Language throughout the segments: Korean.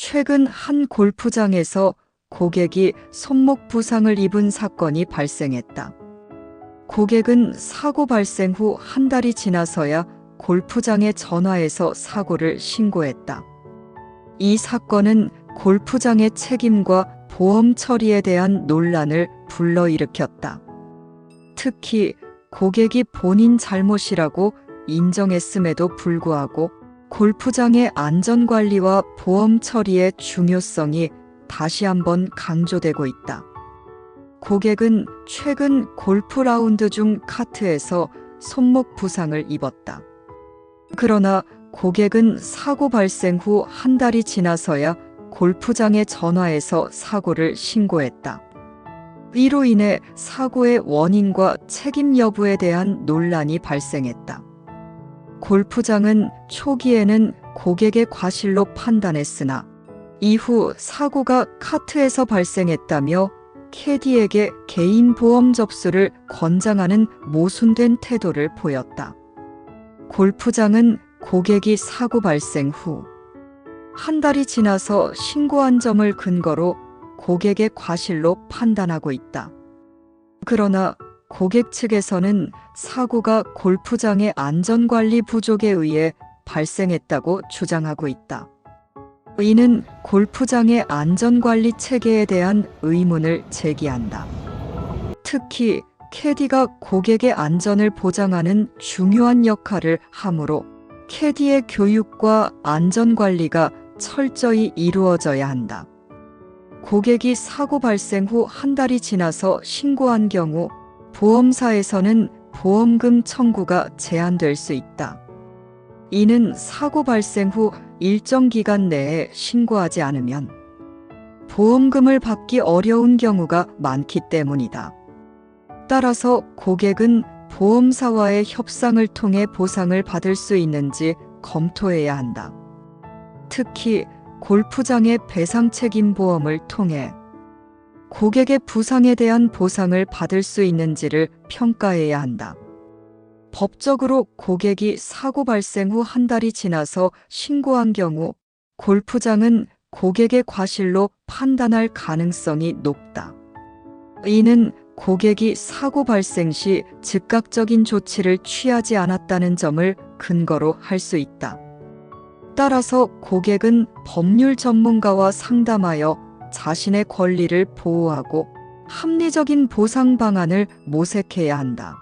최근 한 골프장에서 고객이 손목 부상을 입은 사건이 발생했다. 고객은 사고 발생 후 한 달이 지나서야 골프장에 전화해서 사고를 신고했다. 이 사건은 골프장의 책임과 보험 처리에 대한 논란을 불러일으켰다. 특히 고객이 본인 잘못이라고 인정했음에도 불구하고 골프장의 안전관리와 보험 처리의 중요성이 다시 한번 강조되고 있다. 고객은 최근 골프 라운드 중 카트에서 손목 부상을 입었다. 그러나 고객은 사고 발생 후 한 달이 지나서야 골프장에 전화해서 사고를 신고했다. 이로 인해 사고의 원인과 책임 여부에 대한 논란이 발생했다. 골프장은 초기에는 고객의 과실로 판단했으나 이후 사고가 카트에서 발생했다며 캐디에게 개인 보험 접수를 권장하는 모순된 태도를 보였다. 골프장은 고객이 사고 발생 후 한 달이 지나서 신고한 점을 근거로 고객의 과실로 판단하고 있다. 그러나 고객 측에서는 사고가 골프장의 안전관리 부족에 의해 발생했다고 주장하고 있다. 이는 골프장의 안전관리 체계에 대한 의문을 제기한다. 특히 캐디가 고객의 안전을 보장하는 중요한 역할을 하므로 캐디의 교육과 안전관리가 철저히 이루어져야 한다. 고객이 사고 발생 후 한 달이 지나서 신고한 경우 보험사에서는 보험금 청구가 제한될 수 있다. 이는 사고 발생 후 일정 기간 내에 신고하지 않으면 보험금을 받기 어려운 경우가 많기 때문이다. 따라서 고객은 보험사와의 협상을 통해 보상을 받을 수 있는지 검토해야 한다. 특히 골프장의 배상 책임 보험을 통해 고객의 부상에 대한 보상을 받을 수 있는지를 평가해야 한다. 법적으로 고객이 사고 발생 후 한 달이 지나서 신고한 경우 골프장은 고객의 과실로 판단할 가능성이 높다. 이는 고객이 사고 발생 시 즉각적인 조치를 취하지 않았다는 점을 근거로 할 수 있다. 따라서 고객은 법률 전문가와 상담하여 자신의 권리를 보호하고 합리적인 보상 방안을 모색해야 한다.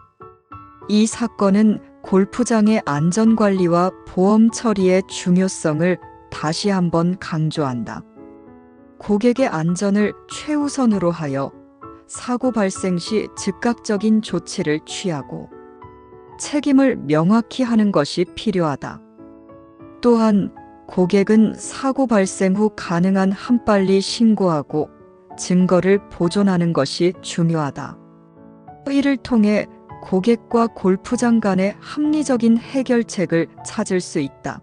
이 사건은 골프장의 안전관리와 보험 처리의 중요성을 다시 한번 강조한다. 고객의 안전을 최우선으로 하여 사고 발생 시 즉각적인 조치를 취하고 책임을 명확히 하는 것이 필요하다. 또한 고객은 사고 발생 후 가능한 한 빨리 신고하고 증거를 보존하는 것이 중요하다. 이를 통해 고객과 골프장 간의 합리적인 해결책을 찾을 수 있다.